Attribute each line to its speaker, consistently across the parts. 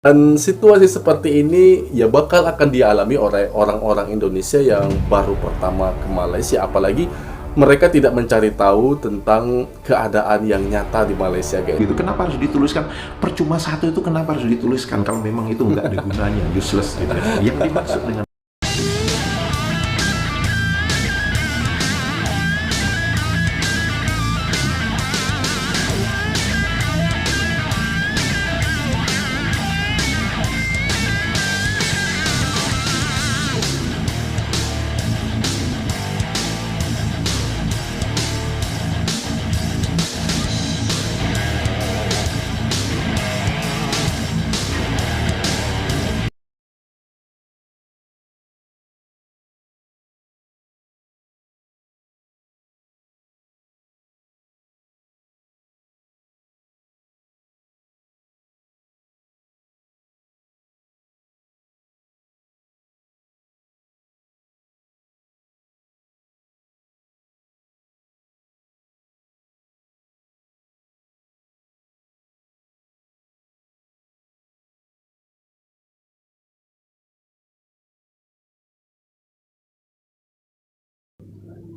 Speaker 1: Dan situasi seperti ini ya bakal akan dialami oleh orang-orang Indonesia yang baru pertama ke Malaysia, apalagi mereka tidak mencari tahu tentang keadaan yang nyata di Malaysia, guys.
Speaker 2: Gitu. Kenapa harus dituliskan percuma satu itu, kenapa harus dituliskan kalau memang itu nggak ada gunanya, useless gitu. Yang dimaksud dengan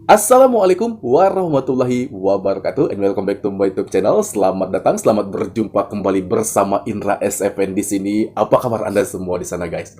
Speaker 1: Assalamualaikum warahmatullahi wabarakatuh, and welcome back to my YouTube channel. Selamat datang, selamat berjumpa kembali bersama Indra SFN di sini. Apa kabar Anda semua di sana, guys?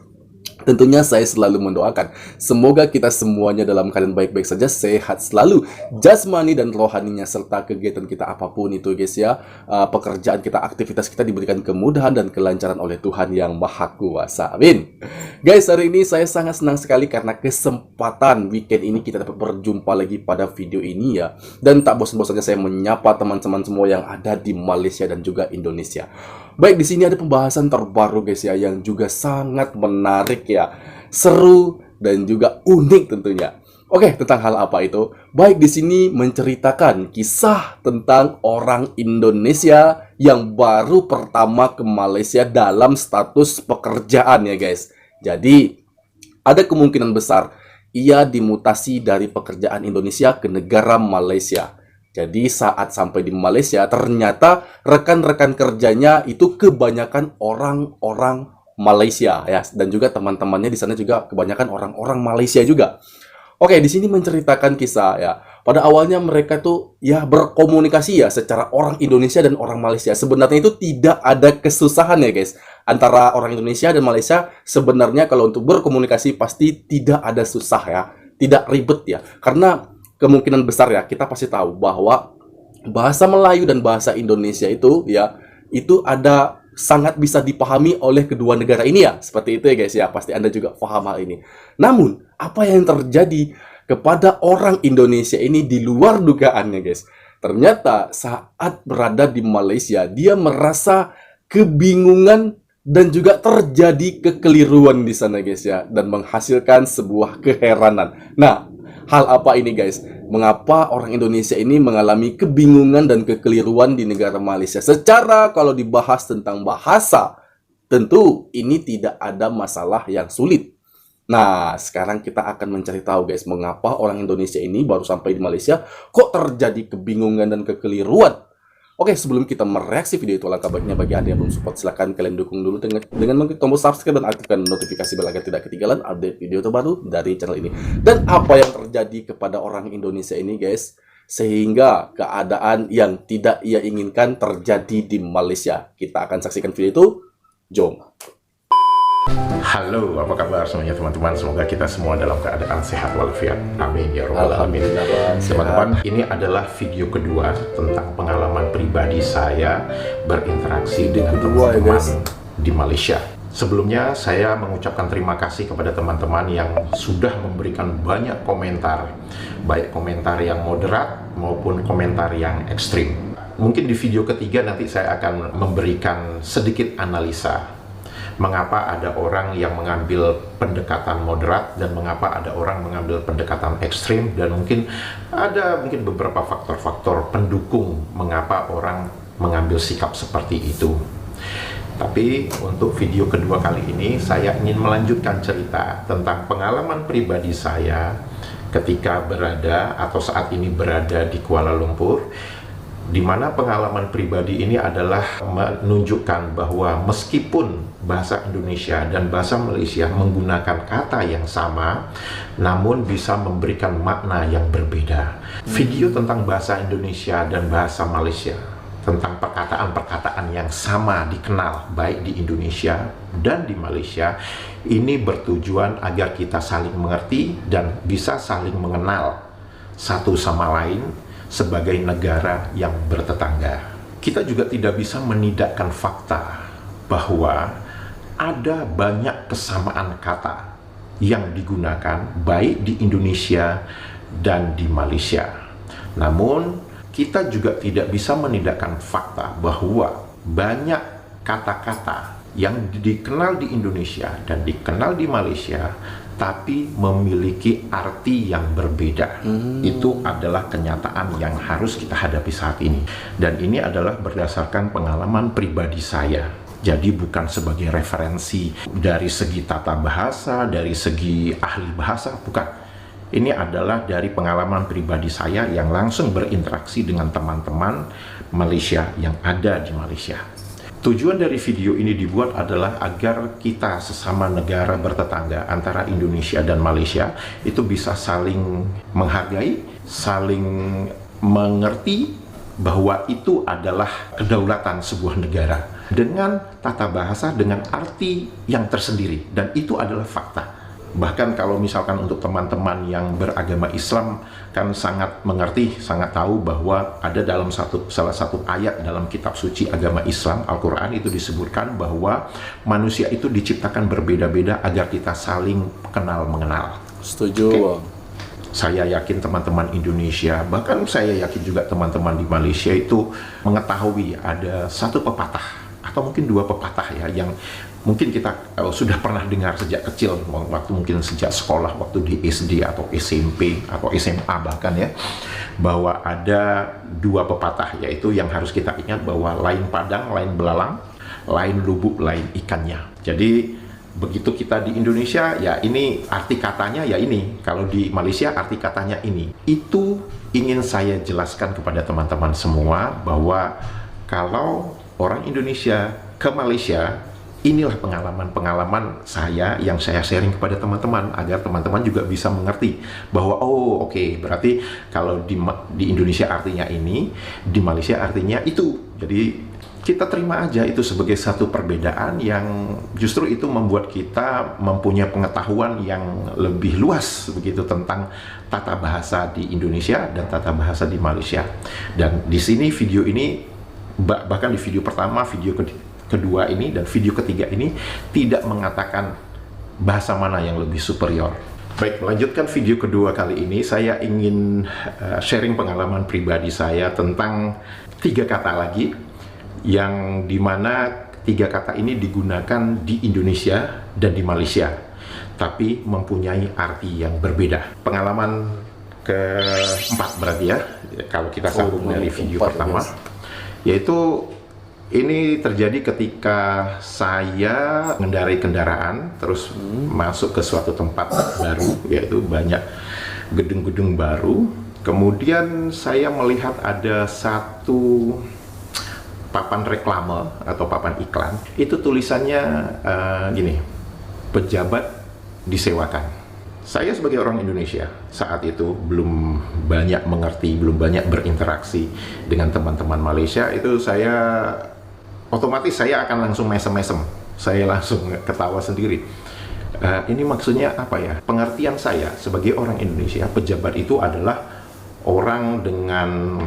Speaker 1: Tentunya saya selalu mendoakan semoga kita semuanya dalam keadaan baik-baik saja, sehat selalu jasmani dan rohaninya, serta kegiatan kita apapun itu, guys ya, pekerjaan kita, aktivitas kita diberikan kemudahan dan kelancaran oleh Tuhan yang Maha Kuasa. Amin. Guys, hari ini saya sangat senang sekali karena kesempatan weekend ini kita dapat berjumpa lagi pada video ini ya. Dan tak bosan-bosannya saya menyapa teman-teman semua yang ada di Malaysia dan juga Indonesia. Baik, di sini ada pembahasan terbaru, guys ya, yang juga sangat menarik ya, seru dan juga unik tentunya. Oke, tentang hal apa itu? Baik, di sini menceritakan kisah tentang orang Indonesia yang baru pertama ke Malaysia dalam status pekerjaan ya, guys. Jadi, ada kemungkinan besar ia dimutasi dari pekerjaan Indonesia ke negara Malaysia. Jadi saat sampai di Malaysia, ternyata rekan-rekan kerjanya itu kebanyakan orang-orang Malaysia ya, dan juga teman-temannya di sana juga kebanyakan orang-orang Malaysia juga. Oke, di sini menceritakan kisah ya. Pada awalnya mereka tuh ya berkomunikasi ya secara orang Indonesia dan orang Malaysia. Sebenarnya itu tidak ada kesusahan ya, guys. Antara orang Indonesia dan Malaysia sebenarnya kalau untuk berkomunikasi pasti tidak ada susah ya. Tidak ribet ya. Karena kemungkinan besar ya, kita pasti tahu bahwa bahasa Melayu dan bahasa Indonesia itu ya, itu ada sangat bisa dipahami oleh kedua negara ini ya. Seperti itu ya, guys ya. Pasti Anda juga paham hal ini. Namun, apa yang terjadi kepada orang Indonesia ini di luar dugaannya, guys. Ternyata saat berada di Malaysia, dia merasa kebingungan dan juga terjadi kekeliruan di sana, guys ya, dan menghasilkan sebuah keheranan. Nah, hal apa ini, guys? Mengapa orang Indonesia ini mengalami kebingungan dan kekeliruan di negara Malaysia? Secara kalau dibahas tentang bahasa, tentu ini tidak ada masalah yang sulit. Nah, sekarang kita akan mencari tahu, guys, mengapa orang Indonesia ini baru sampai di Malaysia kok terjadi kebingungan dan kekeliruan. Oke, sebelum kita mereaksi video itu, alangkah baiknya bagi Anda yang belum support, silahkan kalian dukung dulu dengan mengklik tombol subscribe dan aktifkan notifikasi bel agar tidak ketinggalan update video terbaru dari channel ini. Dan apa yang terjadi kepada orang Indonesia ini, guys, sehingga keadaan yang tidak ia inginkan terjadi di Malaysia. Kita akan saksikan video itu. Jom.
Speaker 2: halo, apa kabar semuanya teman-teman? Semoga kita semua dalam keadaan sehat walafiat. Amin ya robbal alamin. Teman-teman, ini adalah video kedua tentang pengalaman pribadi saya berinteraksi dengan teman-teman di Malaysia. Sebelumnya saya mengucapkan terima kasih kepada teman-teman yang sudah memberikan banyak komentar, baik komentar yang moderat maupun komentar yang ekstrim. Mungkin di video ketiga nanti saya akan memberikan sedikit analisa mengapa ada orang yang mengambil pendekatan moderat dan mengapa ada orang mengambil pendekatan ekstrim, dan mungkin ada beberapa faktor-faktor pendukung mengapa orang mengambil sikap seperti itu. Tapi untuk video kedua kali ini saya ingin melanjutkan cerita tentang pengalaman pribadi saya ketika berada atau saat ini berada di Kuala Lumpur di mana pengalaman pribadi ini adalah menunjukkan bahwa meskipun bahasa Indonesia dan bahasa Malaysia menggunakan kata yang sama, namun bisa memberikan makna yang berbeda. Video tentang bahasa Indonesia dan bahasa Malaysia, tentang perkataan-perkataan yang sama dikenal baik di Indonesia dan di Malaysia, ini bertujuan agar kita saling mengerti dan bisa saling mengenal satu sama lain sebagai negara yang bertetangga. Kita juga tidak bisa menidakkan fakta bahwa ada banyak kesamaan kata yang digunakan baik di Indonesia dan di Malaysia. Namun, kita juga tidak bisa menidakkan fakta bahwa banyak kata-kata yang dikenal di Indonesia dan dikenal di Malaysia tapi memiliki arti yang berbeda. Itu adalah kenyataan yang harus kita hadapi saat ini. Dan ini adalah berdasarkan pengalaman pribadi saya. Jadi bukan sebagai referensi dari segi tata bahasa, dari segi ahli bahasa, bukan. Ini adalah dari pengalaman pribadi saya yang langsung berinteraksi dengan teman-teman Malaysia yang ada di Malaysia. Tujuan dari video ini dibuat adalah agar kita sesama negara bertetangga antara Indonesia dan Malaysia itu bisa saling menghargai, saling mengerti bahwa itu adalah kedaulatan sebuah negara dengan tata bahasa, dengan arti yang tersendiri, dan itu adalah fakta. Bahkan kalau misalkan untuk teman-teman yang beragama Islam kan sangat mengerti, sangat tahu bahwa ada dalam salah satu ayat dalam kitab suci agama Islam, Al-Quran, itu disebutkan bahwa manusia itu diciptakan berbeda-beda agar kita saling kenal mengenal.
Speaker 1: Setuju.
Speaker 2: Okay. Saya yakin teman-teman Indonesia, bahkan saya yakin juga teman-teman di Malaysia itu mengetahui ada satu pepatah atau mungkin dua pepatah ya yang mungkin kita sudah pernah dengar sejak kecil, waktu mungkin sejak sekolah, waktu di SD atau SMP atau SMA bahkan ya, bahwa ada dua pepatah, yaitu yang harus kita ingat bahwa lain padang, lain belalang, lain lubuk, lain ikannya. Jadi begitu kita di Indonesia, ya ini arti katanya ya ini, kalau di Malaysia arti katanya ini. Itu ingin saya jelaskan kepada teman-teman semua bahwa kalau orang Indonesia ke Malaysia, inilah pengalaman-pengalaman saya yang saya sharing kepada teman-teman agar teman-teman juga bisa mengerti bahwa oh oke, berarti kalau di Indonesia artinya ini, di Malaysia artinya itu. Jadi kita terima aja itu sebagai satu perbedaan yang justru itu membuat kita mempunyai pengetahuan yang lebih luas begitu tentang tata bahasa di Indonesia dan tata bahasa di Malaysia. Dan di sini video ini, bahkan di video pertama, video kedua ini, dan video ketiga ini tidak mengatakan bahasa mana yang lebih superior. Baik, melanjutkan video kedua kali ini, saya ingin sharing pengalaman pribadi saya tentang 3 kata lagi, yang dimana 3 kata ini digunakan di Indonesia dan di Malaysia, tapi mempunyai arti yang berbeda. Pengalaman keempat berarti ya, kalau kita sambung dari video pertama. Yaitu ini terjadi ketika saya mengendarai kendaraan terus masuk ke suatu tempat baru, yaitu banyak gedung-gedung baru. Kemudian saya melihat ada satu papan reklame atau papan iklan. Itu tulisannya gini, pejabat disewakan. Saya sebagai orang Indonesia saat itu belum banyak mengerti, belum banyak berinteraksi dengan teman-teman Malaysia. Itu saya otomatis saya akan langsung mesem-mesem. Saya langsung ketawa sendiri. Ini maksudnya apa ya? Pengertian saya sebagai orang Indonesia, pejabat itu adalah orang dengan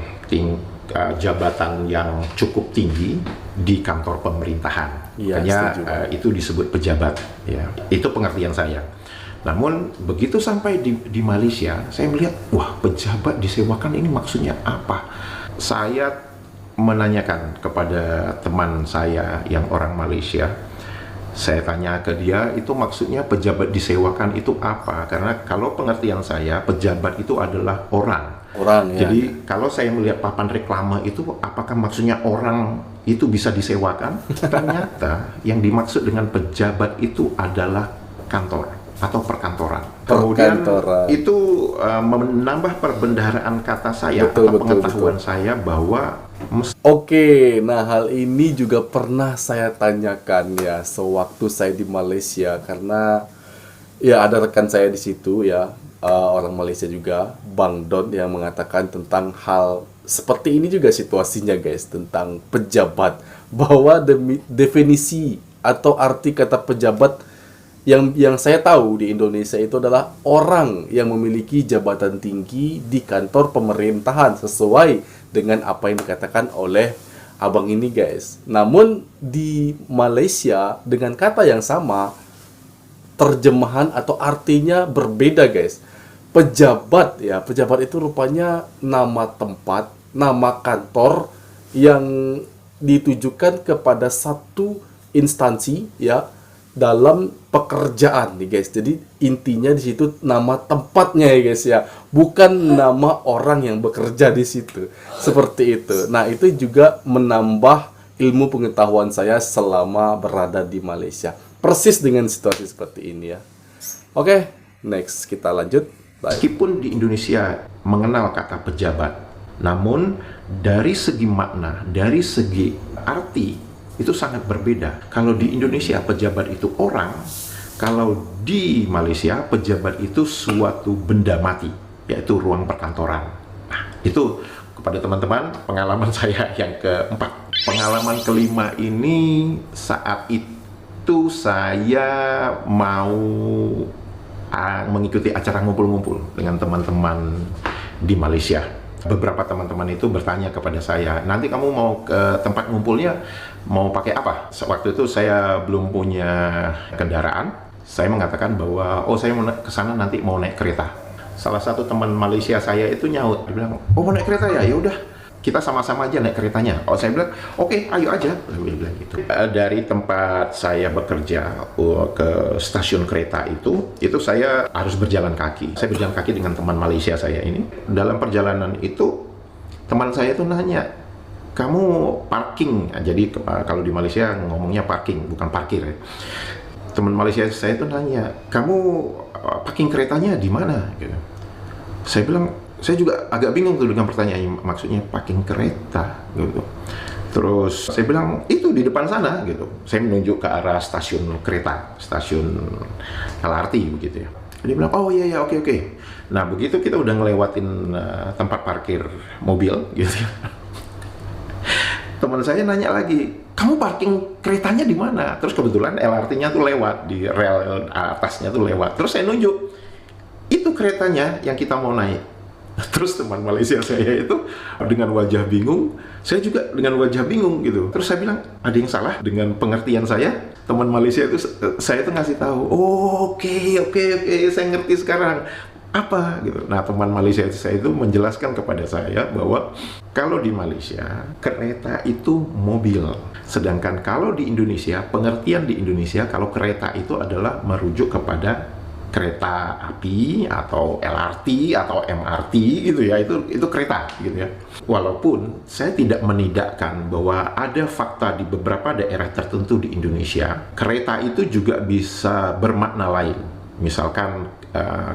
Speaker 2: jabatan yang cukup tinggi di kantor pemerintahan. Makanya itu disebut pejabat. Ya, itu pengertian saya. Namun begitu sampai di Malaysia, saya melihat, wah, pejabat disewakan ini maksudnya apa? Saya menanyakan kepada teman saya yang orang Malaysia. Saya tanya ke dia, itu maksudnya pejabat disewakan itu apa? Karena kalau pengertian saya, pejabat itu adalah orang.
Speaker 1: Ya.
Speaker 2: Jadi kalau saya melihat papan reklame itu, apakah maksudnya orang itu bisa disewakan? Ternyata yang dimaksud dengan pejabat itu adalah kantor atau perkantoran. Kemudian itu menambah perbendaharaan kata saya, atau pengetahuan saya bahwa
Speaker 1: Oke, nah hal ini juga pernah saya tanyakan ya sewaktu saya di Malaysia karena ya ada rekan saya di situ ya, orang Malaysia juga, Bang Don yang mengatakan tentang hal seperti ini juga situasinya guys, tentang pejabat, bahwa definisi atau arti kata pejabat yang saya tahu di Indonesia itu adalah orang yang memiliki jabatan tinggi di kantor pemerintahan sesuai dengan apa yang dikatakan oleh abang ini guys. Namun di Malaysia dengan kata yang sama, terjemahan atau artinya berbeda guys. Pejabat ya, pejabat itu rupanya nama tempat, nama kantor yang ditujukan kepada satu instansi ya dalam pekerjaan nih guys. Jadi intinya di situ nama tempatnya ya guys ya, bukan nama orang yang bekerja di situ. Seperti itu. Nah, itu juga menambah ilmu pengetahuan saya selama berada di Malaysia. Persis dengan situasi seperti ini ya. Oke, next kita lanjut. Bye.
Speaker 2: Meskipun di Indonesia mengenal kata pejabat, namun dari segi makna, dari segi arti itu sangat berbeda. Kalau di Indonesia pejabat itu orang, kalau di Malaysia pejabat itu suatu benda mati, yaitu ruang perkantoran. Nah, itu kepada teman-teman pengalaman saya yang keempat. Pengalaman kelima ini saat itu saya mau mengikuti acara ngumpul-ngumpul dengan teman-teman di Malaysia. Beberapa teman-teman itu bertanya kepada saya, nanti kamu mau ke tempat ngumpulnya mau pakai apa? Waktu itu saya belum punya kendaraan. Saya mengatakan bahwa saya mau ke sana nanti mau naik kereta. Salah satu teman Malaysia saya itu nyaut, dia bilang, oh mau naik kereta ya? Ya udah, kita sama-sama aja naik keretanya. Saya bilang, oke, ayo aja. Dia bilang gitu. Dari tempat saya bekerja ke stasiun kereta itu saya harus berjalan kaki. Saya berjalan kaki dengan teman Malaysia saya ini. Dalam perjalanan itu, teman saya itu nanya, kamu parking? Jadi kalau di Malaysia ngomongnya parking, bukan parkir ya. Teman Malaysia saya itu nanya, kamu parking keretanya di mana? Gitu. Saya bilang, saya juga agak bingung tuh dengan pertanyaan maksudnya parking kereta gitu. Terus saya bilang itu di depan sana gitu. Saya menunjuk ke arah stasiun kereta, stasiun LRT begitu ya. Dia bilang oh iya oke. Nah begitu kita udah ngelewatin tempat parkir mobil gitu. Teman saya nanya lagi, kamu parking keretanya di mana? Terus kebetulan LRT-nya tuh lewat di rel atasnya tuh lewat. Terus saya nunjuk itu keretanya yang kita mau naik. Terus teman Malaysia saya itu dengan wajah bingung, saya juga dengan wajah bingung gitu. Terus saya bilang, ada yang salah dengan pengertian saya? Teman Malaysia itu, saya itu ngasih tahu, oke, saya ngerti sekarang. Apa gitu. Nah, teman Malaysia saya itu menjelaskan kepada saya bahwa kalau di Malaysia, kereta itu mobil. Sedangkan kalau di Indonesia, pengertian di Indonesia, kalau kereta itu adalah merujuk kepada kereta api atau LRT atau MRT gitu ya, itu kereta gitu ya. Walaupun saya tidak menidakkan bahwa ada fakta di beberapa daerah tertentu di Indonesia, kereta itu juga bisa bermakna lain. Misalkan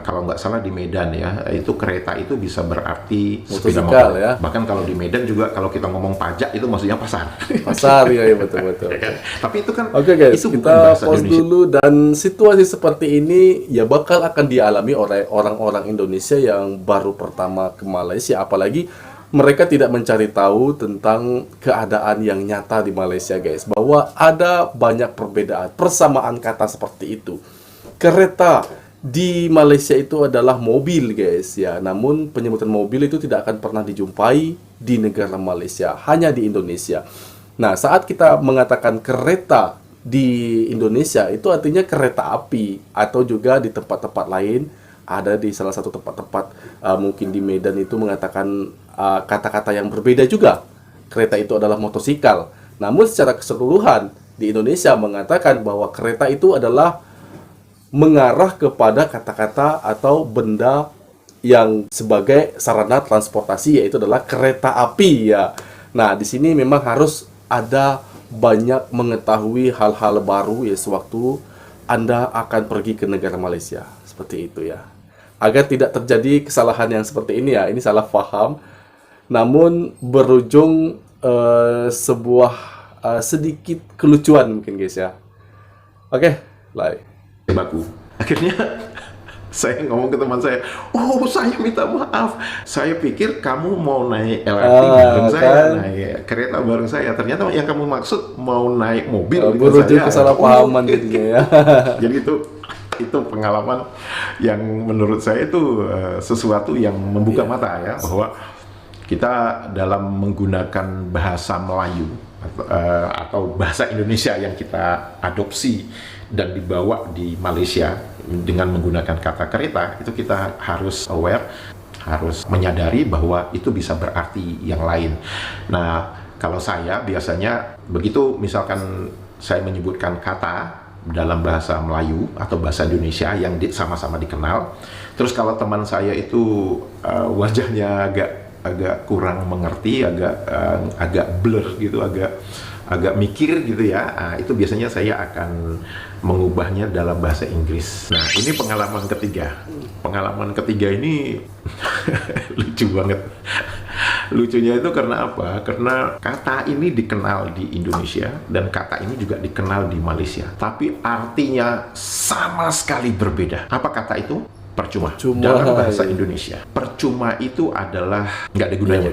Speaker 2: kalau nggak salah di Medan ya, itu kereta itu bisa berarti sepeda motor ya. Bahkan kalau di Medan juga kalau kita ngomong pajak itu maksudnya pasar.
Speaker 1: Pasar ya, betul.
Speaker 2: Tapi itu kan
Speaker 1: oke guys,
Speaker 2: itu
Speaker 1: kita pause dulu. Dan situasi seperti ini ya bakal akan dialami oleh orang-orang Indonesia yang baru pertama ke Malaysia, apalagi mereka tidak mencari tahu tentang keadaan yang nyata di Malaysia guys, bahwa ada banyak perbedaan, persamaan kata seperti itu. Kereta di Malaysia itu adalah mobil guys ya, namun penyebutan mobil itu tidak akan pernah dijumpai di negara Malaysia, hanya di Indonesia. Nah, saat kita mengatakan kereta di Indonesia itu artinya kereta api, atau juga di tempat-tempat lain, ada di salah satu tempat-tempat mungkin di Medan itu mengatakan kata-kata yang berbeda juga. Kereta itu adalah motosikal. Namun secara keseluruhan di Indonesia mengatakan bahwa kereta itu adalah mengarah kepada kata-kata atau benda yang sebagai sarana transportasi, yaitu adalah kereta api ya. Nah, di sini memang harus ada banyak mengetahui hal-hal baru ya sewaktu Anda akan pergi ke negara Malaysia. Seperti itu ya. Agar tidak terjadi kesalahan yang seperti ini ya, ini salah paham. Namun berujung sebuah sedikit kelucuan mungkin guys ya. Oke, Lai.
Speaker 2: baku. Akhirnya saya ngomong ke teman saya, oh saya minta maaf, saya pikir kamu mau naik LRT bareng saya,
Speaker 1: kan?
Speaker 2: naik kereta bareng saya. Ternyata yang kamu maksud mau naik mobil dengan
Speaker 1: Berujung
Speaker 2: saya.
Speaker 1: kesalahpahaman jadinya ya.
Speaker 2: Jadi itu pengalaman yang menurut saya itu sesuatu yang membuka mata ya, bahwa kita dalam menggunakan bahasa Melayu atau bahasa Indonesia yang kita adopsi dan dibawa di Malaysia dengan menggunakan kata kereta, itu kita harus aware, harus menyadari bahwa itu bisa berarti yang lain. Nah, kalau saya biasanya begitu, misalkan saya menyebutkan kata dalam bahasa Melayu atau bahasa Indonesia yang sama-sama dikenal, terus kalau teman saya itu wajahnya agak kurang mengerti, agak blur gitu, agak mikir gitu ya, itu biasanya saya akan mengubahnya dalam bahasa Inggris. Nah, ini pengalaman ketiga. Pengalaman ketiga ini lucu banget. Lucunya itu karena apa? Karena kata ini dikenal di Indonesia dan kata ini juga dikenal di Malaysia, tapi artinya sama sekali berbeda. Apa kata itu? Percuma. Dalam bahasa Indonesia, percuma itu adalah nggak ada gunanya,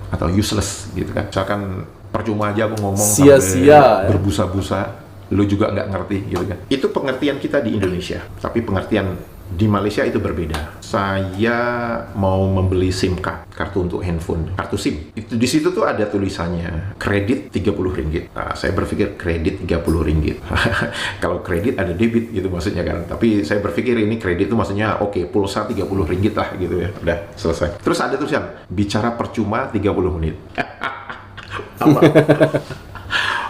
Speaker 2: atau useless gitu kan. Misalkan percuma aja aku ngomong
Speaker 1: sia-sia,
Speaker 2: berbusa-busa, lu juga nggak ngerti gitu kan. Itu pengertian kita di Indonesia, tapi pengertian di Malaysia itu berbeda. Saya mau membeli SIM card, kartu untuk handphone, kartu SIM. Itu di situ tuh ada tulisannya kredit Rp30. Nah, saya berpikir kredit Rp30. Kalau kredit ada debit gitu maksudnya kan. Tapi saya berpikir ini kredit itu maksudnya oke, pulsa Rp30 lah gitu ya. Udah selesai. Terus ada tulisan bicara percuma 30 menit. Apa?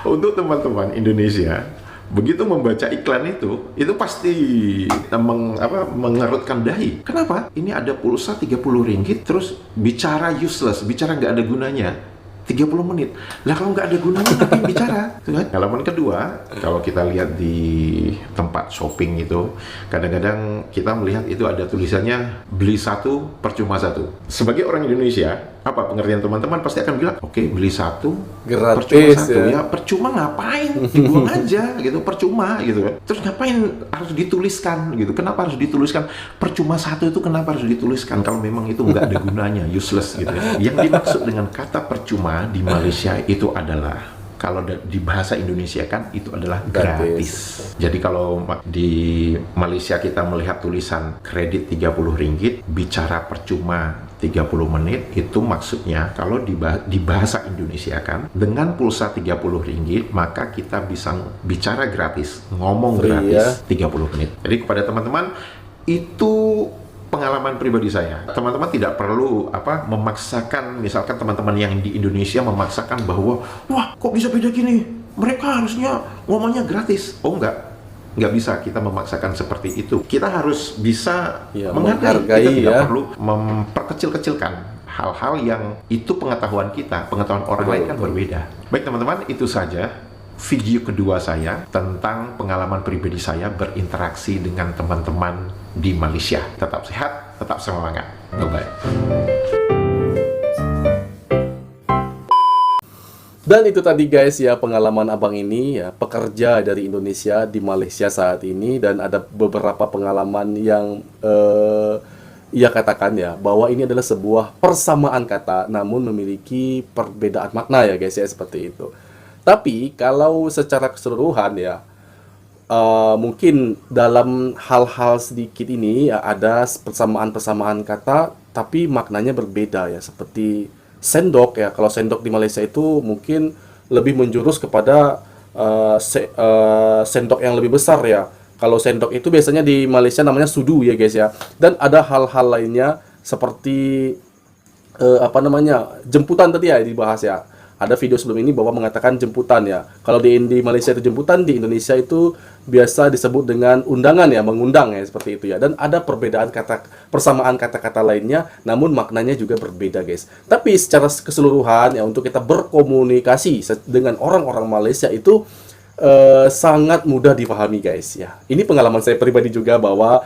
Speaker 2: Untuk teman-teman Indonesia, begitu membaca iklan itu pasti mengerutkan dahi. Kenapa? Ini ada pulsa Rp30, terus bicara useless, bicara nggak ada gunanya. 30 menit. Lah kalau nggak ada gunanya ngapain bicara? Pengalaman kedua, kalau kita lihat di tempat shopping itu, kadang-kadang kita melihat itu ada tulisannya beli satu percuma satu. Sebagai orang Indonesia, apa pengertian teman-teman pasti akan bilang, oke, beli satu
Speaker 1: gratis,
Speaker 2: percuma satu
Speaker 1: ya.
Speaker 2: Percuma ngapain? Dibuang aja gitu, percuma gitu kan. Terus ngapain harus dituliskan gitu? Kenapa harus dituliskan percuma satu itu? Kenapa harus dituliskan kalau memang itu nggak ada gunanya, useless gitu ya. Yang dimaksud dengan kata percuma di Malaysia itu adalah, kalau di bahasa Indonesia kan itu adalah gratis. Jadi kalau di Malaysia kita melihat tulisan kredit Rp30, bicara percuma 30 menit, itu maksudnya kalau di bahasa Indonesia kan, dengan pulsa Rp30 maka kita bisa bicara gratis, ngomong gratis 30 menit. Jadi kepada teman-teman, itu pengalaman pribadi saya. Teman-teman tidak perlu memaksakan, misalkan teman-teman yang di Indonesia memaksakan bahwa, wah kok bisa beda gini, mereka harusnya ngomongnya gratis. Oh nggak bisa kita memaksakan seperti itu. Kita harus bisa menghargai. Kita tidak perlu memperkecil-kecilkan hal-hal yang itu pengetahuan kita, pengetahuan orang lain kan berbeda. Baik teman-teman, itu saja video kedua saya tentang pengalaman pribadi saya berinteraksi dengan teman-teman di Malaysia. Tetap sehat, tetap semangat. Bye-bye.
Speaker 1: Dan itu tadi guys ya, pengalaman abang ini ya, pekerja dari Indonesia di Malaysia saat ini. Dan ada beberapa pengalaman yang ia katakan ya, bahwa ini adalah sebuah persamaan kata namun memiliki perbedaan makna ya guys ya, seperti itu. Tapi kalau secara keseluruhan ya, mungkin dalam hal-hal sedikit ini ya, ada persamaan-persamaan kata tapi maknanya berbeda ya. Seperti sendok ya, kalau sendok di Malaysia itu mungkin lebih menjurus kepada sendok yang lebih besar ya. Kalau sendok itu biasanya di Malaysia namanya sudu ya guys ya. Dan ada hal-hal lainnya seperti jemputan tadi ya dibahas ya. Ada video sebelum ini bahwa mengatakan jemputan ya. Kalau di Malaysia itu jemputan, di Indonesia itu biasa disebut dengan undangan ya, mengundang ya, seperti itu ya. Dan ada perbedaan persamaan kata-kata lainnya, namun maknanya juga berbeda guys. Tapi secara keseluruhan ya, untuk kita berkomunikasi dengan orang-orang Malaysia itu sangat mudah dipahami guys ya. Ini pengalaman saya pribadi juga bahwa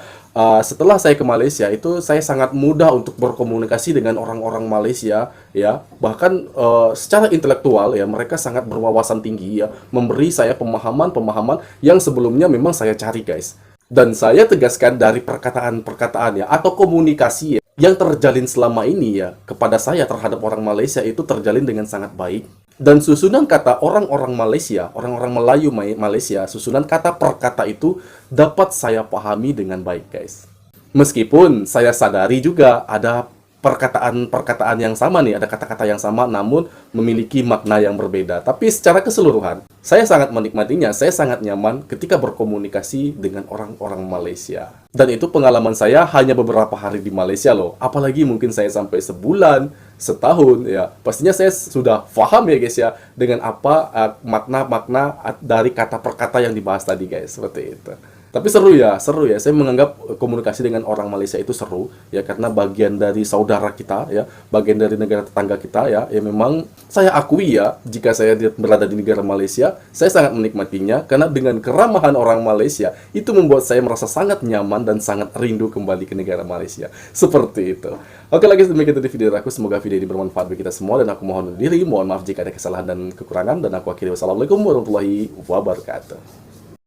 Speaker 1: setelah saya ke Malaysia itu saya sangat mudah untuk berkomunikasi dengan orang-orang Malaysia ya. Bahkan secara intelektual ya mereka sangat berwawasan tinggi ya, memberi saya pemahaman-pemahaman yang sebelumnya memang saya cari guys. Dan saya tegaskan dari perkataan-perkataan ya atau komunikasi ya, yang terjalin selama ini ya kepada saya terhadap orang Malaysia itu terjalin dengan sangat baik. Dan susunan kata orang-orang Malaysia, orang-orang Melayu Malaysia, susunan kata per kata itu dapat saya pahami dengan baik, guys. Meskipun saya sadari juga ada perkataan-perkataan yang sama nih, ada kata-kata yang sama namun memiliki makna yang berbeda. Tapi secara keseluruhan, saya sangat menikmatinya, saya sangat nyaman ketika berkomunikasi dengan orang-orang Malaysia. Dan itu pengalaman saya hanya beberapa hari di Malaysia loh. Apalagi mungkin saya sampai sebulan, setahun ya. Pastinya saya sudah paham ya guys ya dengan apa makna-makna dari kata per kata yang dibahas tadi guys, seperti itu. Tapi seru ya. Saya menganggap komunikasi dengan orang Malaysia itu seru ya karena bagian dari saudara kita ya, bagian dari negara tetangga kita ya. Ya memang saya akui ya jika saya berada di negara Malaysia, saya sangat menikmatinya karena dengan keramahan orang Malaysia itu membuat saya merasa sangat nyaman dan sangat rindu kembali ke negara Malaysia. Seperti itu. Oke lagi demikian tadi video aku. Semoga video ini bermanfaat bagi kita semua dan aku mohon undur diri. Mohon maaf jika ada kesalahan dan kekurangan dan aku akhiri wassalamualaikum warahmatullahi wabarakatuh.